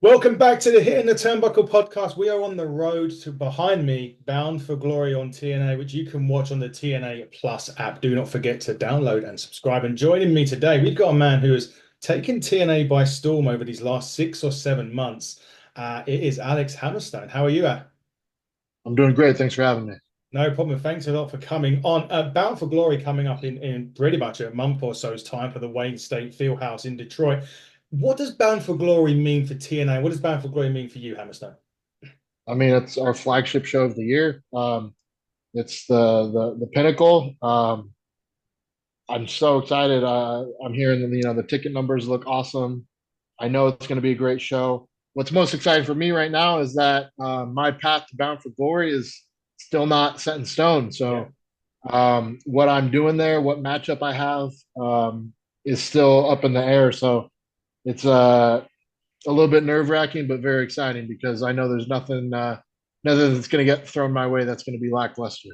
Welcome back to the Hitting the Turnbuckle podcast. We are on the road to behind me, Bound for Glory on TNA, which you can watch on the TNA Plus app. Do not forget to download and subscribe. And joining me today, we've got a man who has taken TNA by storm over these last 6 or 7 months. It is Alex Hammerstone. How are you, Al? I'm doing great. Thanks for having me. No problem. Thanks a lot for coming on. Bound for Glory coming up in pretty much a month or so's time for the Wayne State Fieldhouse in Detroit. What does Bound for Glory mean for TNA? What does Bound for Glory mean for you, Hammerstone? I mean, it's our flagship show of the year. It's the pinnacle. I'm so excited. I'm hearing that the ticket numbers look awesome. I know it's going to be a great show. What's most exciting for me right now is that my path to Bound for Glory is still not set in stone. Yeah. So what I'm doing there, what matchup I have, is still up in the air. So it's a little bit nerve wracking, but very exciting because I know there's nothing that's going to get thrown my way that's going to be lackluster.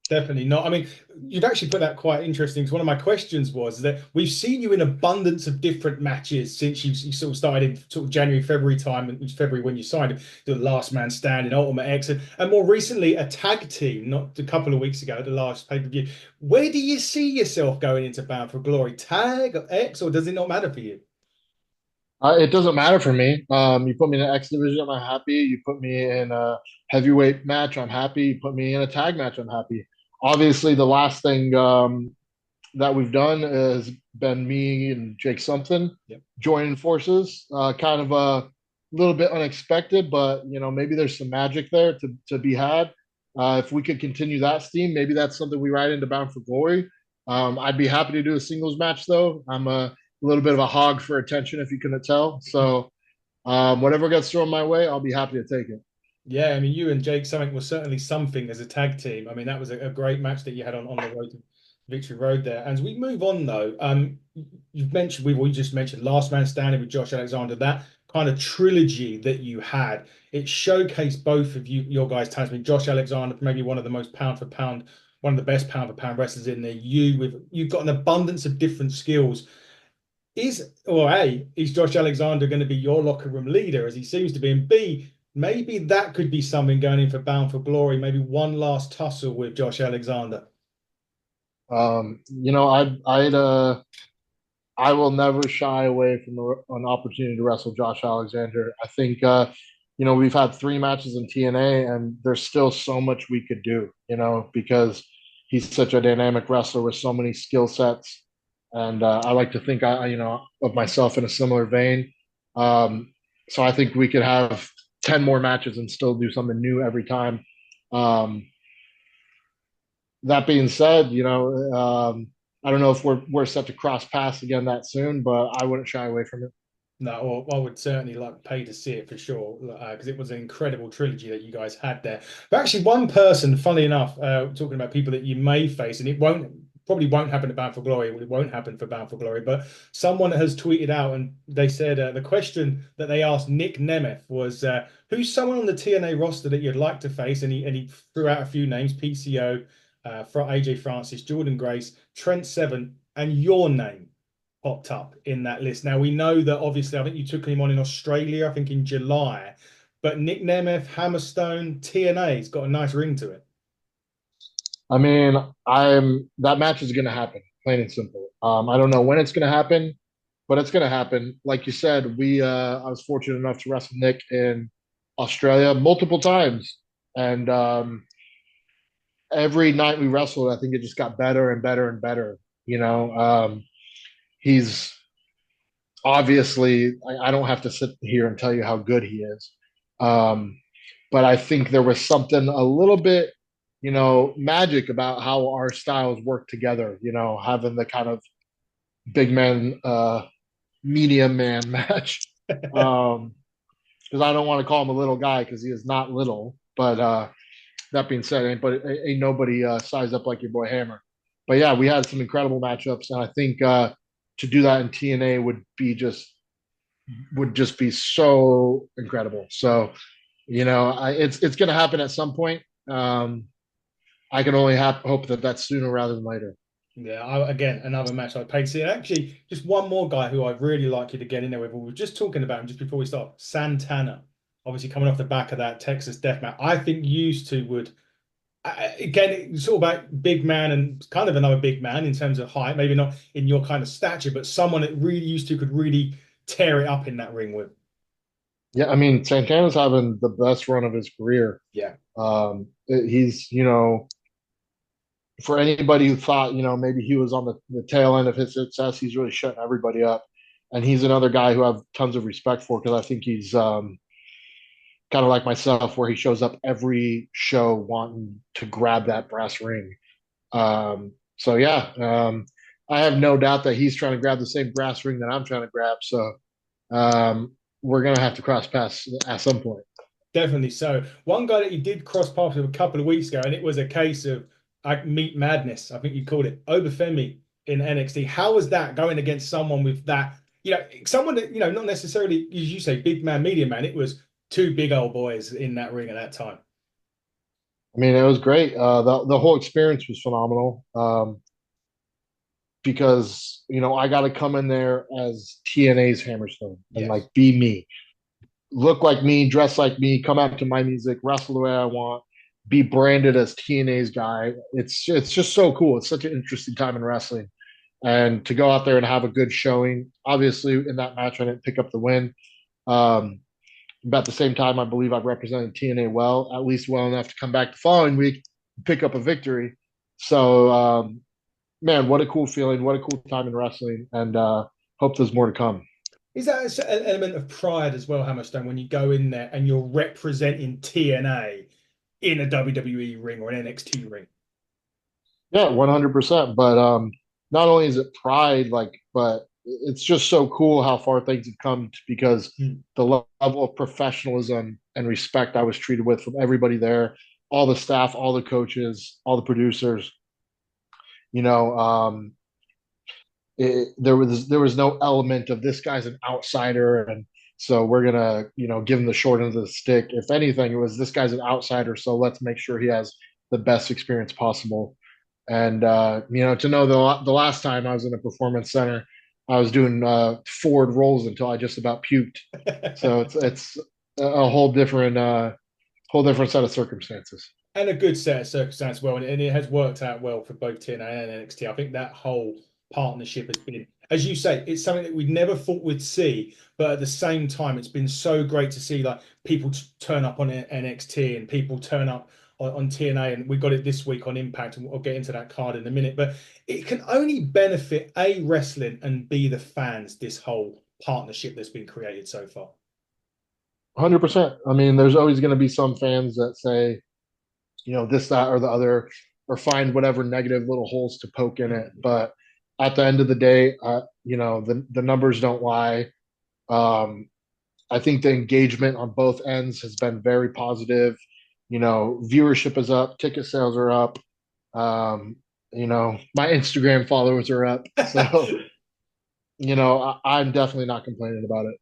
Definitely not. I mean, you've actually put that quite interesting. Because one of my questions was that we've seen you in abundance of different matches since you sort of started in sort of January, February time, and it was February when you signed the Last Man Standing, Ultimate X, and more recently a tag team, not a couple of weeks ago at the last pay-per-view. Where do you see yourself going into Bound for Glory? Tag or X, or does it not matter for you? It doesn't matter for me. You put me in an X division, I'm happy. You put me in a heavyweight match, I'm happy. You put me in a tag match, I'm happy. Obviously, the last thing that we've done has been me and Jake something Yep. joining forces. Kind of a little bit unexpected, but maybe there's some magic there to be had. If we could continue that steam, maybe that's something we ride into Bound for Glory. I'd be happy to do a singles match though. I'm a little bit of a hog for attention, if you couldn't tell. So whatever gets thrown my way, I'll be happy to take it. Yeah, I mean, you and Jake something was certainly something as a tag team. I mean, that was a great match that you had on the road to Victory Road there. And as we move on, though, you've mentioned we just mentioned Last Man Standing with Josh Alexander. That kind of trilogy that you had, it showcased both of your guys' talents. I mean, Josh Alexander, maybe one of the most pound for pound, one of the best pound for pound wrestlers in there. You've got an abundance of different skills. Is Josh Alexander going to be your locker room leader as he seems to be? And B, maybe that could be something going in for Bound for Glory. Maybe one last tussle with Josh Alexander. I will never shy away from an opportunity to wrestle Josh Alexander. I think we've had 3 matches in TNA, and there's still so much we could do. Because he's such a dynamic wrestler with so many skill sets, and I like to think of myself in a similar vein. So I think we could have 10 more matches and still do something new every time. Um, that being said, I don't know if we're set to cross paths again that soon, but I wouldn't shy away from it. No, well, I would certainly like pay to see it for sure because it was an incredible trilogy that you guys had there. But actually, one person, funny enough, talking about people that you may face, and it won't probably won't happen to Bound for Glory. It won't happen for Bound for Glory, but someone has tweeted out and they said the question that they asked Nick Nemeth was, "Who's someone on the TNA roster that you'd like to face?" And he threw out a few names: PCO, for AJ Francis, Jordan Grace, Trent Seven, and your name popped up in that list. Now we know that obviously I think you took him on in Australia, I think in July, but Nick Nemeth, Hammerstone, TNA's got a nice ring to it. I mean, I'm that match is going to happen, plain and simple. I don't know when it's going to happen, but it's going to happen. Like you said, I was fortunate enough to wrestle Nick in Australia multiple times, and every night we wrestled, I think it just got better and better and better. He's obviously I don't have to sit here and tell you how good he is. Um, but I think there was something a little bit, magic about how our styles work together, having the kind of big man, medium man match. Because I don't want to call him a little guy because he is not little. But that being said, ain't nobody size up like your boy Hammer. But yeah, we had some incredible matchups, and I think to do that in TNA would just be so incredible. So it's going to happen at some point. I can only hope that that's sooner rather than later. Yeah, again, another match I paid to see. And actually, just one more guy who I'd really like you to get in there with. We were just talking about him just before we start. Santana, obviously coming off the back of that Texas death match. I think used to would again, it's all about big man and kind of another big man in terms of height, maybe not in your kind of stature, but someone that really used to could really tear it up in that ring with. Yeah, I mean, Santana's having the best run of his career. Yeah. He's, for anybody who thought, maybe he was on the tail end of his success, he's really shutting everybody up. And he's another guy who I have tons of respect for because I think he's kind of like myself, where he shows up every show wanting to grab that brass ring. So yeah, I have no doubt that he's trying to grab the same brass ring that I'm trying to grab. So we're gonna have to cross paths at some point. Definitely so. One guy that you did cross paths with a couple of weeks ago, and it was a case of meat madness. I think you called it Obafemi in NXT. How was that going against someone with that? Someone that not necessarily, as you say, big man, medium man. It was two big old boys in that ring at that time. I mean, it was great. The whole experience was phenomenal. Because I got to come in there as TNA's Hammerstone and Yes. like be me, look like me, dress like me, come out to my music, wrestle the way I want, be branded as TNA's guy. It's just so cool. It's such an interesting time in wrestling, and to go out there and have a good showing. Obviously, in that match, I didn't pick up the win. Um, but at the same time, I believe I've represented TNA well, at least well enough to come back the following week, pick up a victory. So, man, what a cool feeling! What a cool time in wrestling, and hope there's more to come. Is that an element of pride as well, Hammerstone, when you go in there and you're representing TNA in a WWE ring or an NXT ring? Yeah, 100%. But not only is it pride, but it's just so cool how far things have come because Hmm. the level of professionalism and respect I was treated with from everybody there, all the staff, all the coaches, all the producers. You know, there was no element of this guy's an outsider, and so we're gonna give him the short end of the stick. If anything, it was this guy's an outsider, so let's make sure he has the best experience possible. And to know the last time I was in a performance center, I was doing forward rolls until I just about puked. So it's a whole different set of circumstances. And a good set of circumstances well, and it has worked out well for both TNA and NXT. I think that whole partnership has been, as you say, it's something that we never thought we'd see, but at the same time, it's been so great to see like people turn up on NXT and people turn up on TNA, and we got it this week on Impact, and we'll get into that card in a minute. But it can only benefit A, wrestling, and B, the fans, this whole partnership that's been created so far. 100%. I mean, there's always going to be some fans that say, this, that, or the other, or find whatever negative little holes to poke in it. But at the end of the day, the numbers don't lie. Um, I think the engagement on both ends has been very positive. Viewership is up, ticket sales are up. My Instagram followers are up. So, I'm definitely not complaining about it.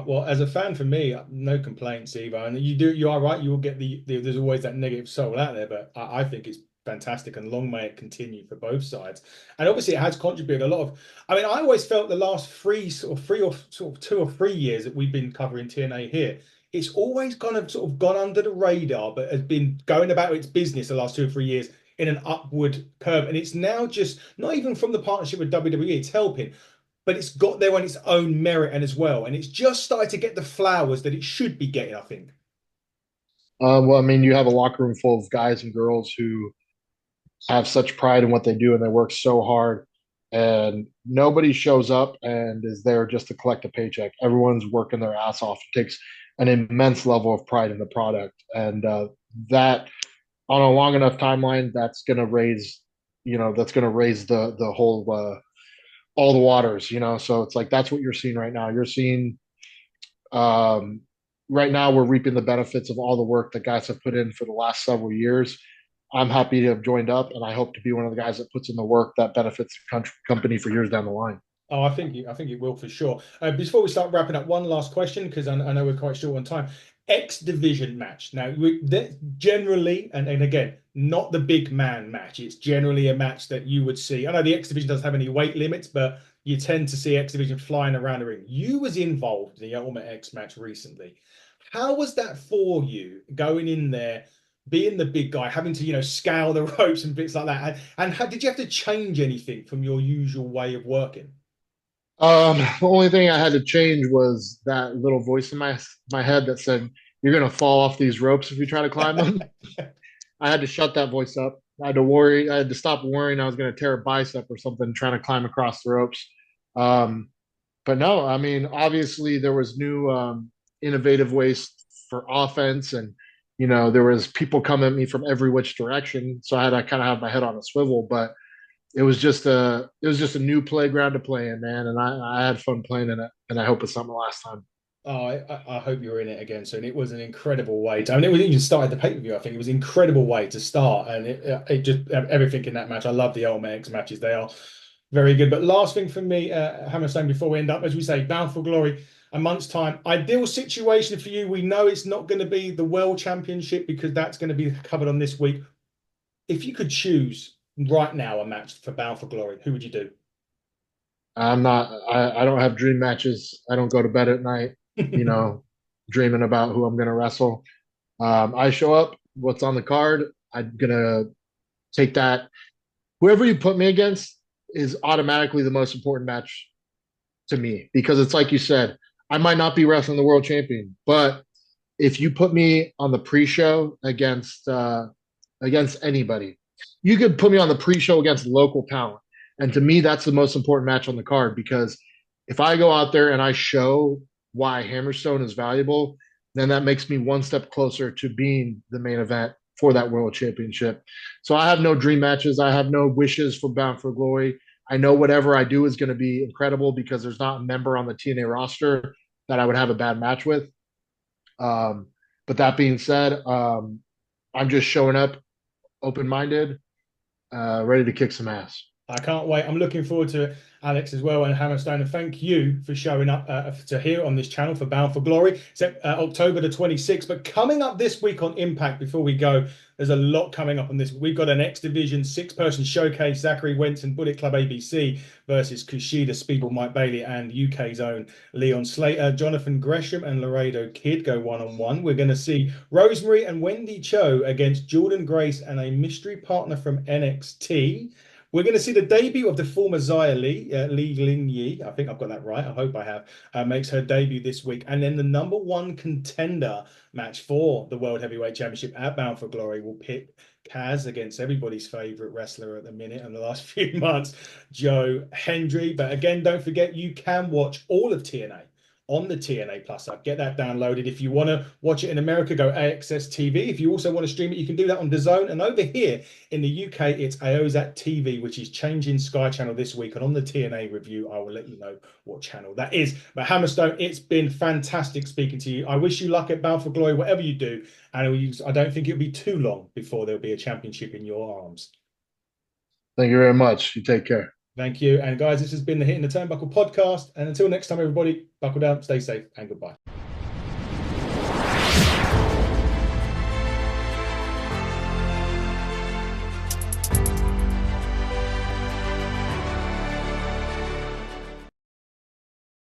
Well, as a fan for me, no complaints either. And you are right. You will get there's always that negative soul out there, but I think it's fantastic and long may it continue for both sides. And obviously, it has contributed a lot of. I mean, I always felt the last three or sort of 2 or 3 years that we've been covering TNA here, it's always kind of sort of gone under the radar, but has been going about its business the last 2 or 3 years in an upward curve. And it's now just not even from the partnership with WWE, it's helping, but it's got there on its own merit and as well. And it's just started to get the flowers that it should be getting, I think. Well, I mean, you have a locker room full of guys and girls who have such pride in what they do and they work so hard, and nobody shows up and is there just to collect a paycheck. Everyone's working their ass off. It takes an immense level of pride in the product, and that on a long enough timeline, that's going to raise the whole all the waters. So it's like that's what you're seeing right now. You're seeing um, right now we're reaping the benefits of all the work that guys have put in for the last several years. I'm happy to have joined up, and I hope to be one of the guys that puts in the work that benefits the company for years down the line. Oh, I think it will for sure. Before we start wrapping up, one last question because I know we're quite short on time. X Division match. Now, generally, and again, not the big man match. It's generally a match that you would see. I know the X Division doesn't have any weight limits, but you tend to see X Division flying around the ring. You was involved in the Ultimate X match recently. How was that for you going in there, being the big guy, having to, scale the ropes and bits like that? And how, did you have to change anything from your usual way of working? The only thing I had to change was that little voice in my head that said, "You're gonna fall off these ropes if you try to climb them." I had to shut that voice up. I had to worry. I had to stop worrying I was gonna tear a bicep or something trying to climb across the ropes. Um, but no, I mean, obviously there was new innovative ways for offense, and there was people coming at me from every which direction, so I had to kind of have my head on a swivel. But it was just a new playground to play in, man, and I had fun playing in it, and I hope it's not my last time. Oh, I hope you're in it again soon. It was an incredible way to. I mean, it was even started the pay-per-view. I think it was an incredible way to start, and it just everything in that match. I love the Ultimate X matches. They are very good. But last thing for me, Hammerstone, before we end up, as we say, Bound for Glory, a month's time. Ideal situation for you. We know it's not going to be the World Championship because that's going to be covered on this week. If you could choose right now a match for Bound for Glory, who would you do? I'm not. I don't have dream matches. I don't go to bed at night, you know, dreaming about who I'm going to wrestle. I show up. What's on the card? I'm gonna take that. Whoever you put me against is automatically the most important match to me because it's like you said. I might not be wrestling the world champion, but if you put me on the pre-show against anybody, you could put me on the pre-show against local talent, and to me, that's the most important match on the card because if I go out there and I show why Hammerstone is valuable, then that makes me one step closer to being the main event for that world championship. So I have no dream matches. I have no wishes for Bound for Glory. I know whatever I do is going to be incredible because there's not a member on the TNA roster that I would have a bad match with. Um, but that being said, I'm just showing up open minded, ready to kick some ass. I can't wait. I'm looking forward to it, Alex, as well, and Hammerstone. And thank you for showing up to here on this channel for Bound for Glory. It's October the 26th. But coming up this week on Impact, before we go, there's a lot coming up on this. We've got an X Division six-person showcase. Zachary Wentz and Bullet Club ABC versus Kushida, Speedball, Mike Bailey, and UK's own Leon Slater. Jonathan Gresham and Laredo Kid go one-on-one. We're going to see Rosemary and Wendy Cho against Jordan Grace and a mystery partner from NXT. We're going to see the debut of the former Xia Li, Li Ling Yi. I think I've got that right. I hope I have. Makes her debut this week. And then the number one contender match for the World Heavyweight Championship at Bound for Glory will pit Kaz against everybody's favorite wrestler at the minute in the last few months, Joe Hendry. But again, don't forget, you can watch all of TNA on the TNA Plus app. Get that downloaded. If you want to watch it in America, go AXS TV. If you also want to stream it, you can do that on DAZN. And over here in the UK, it's AYOZAT TV, which is changing Sky Channel this week. And on the TNA review, I will let you know what channel that is. But Hammerstone, it's been fantastic speaking to you. I wish you luck at Bound for Glory, whatever you do. And I don't think it'll be too long before there'll be a championship in your arms. Thank you very much. You take care. Thank you. And guys, this has been the Hitting the Turnbuckle podcast. And until next time, everybody, buckle down, stay safe, and goodbye.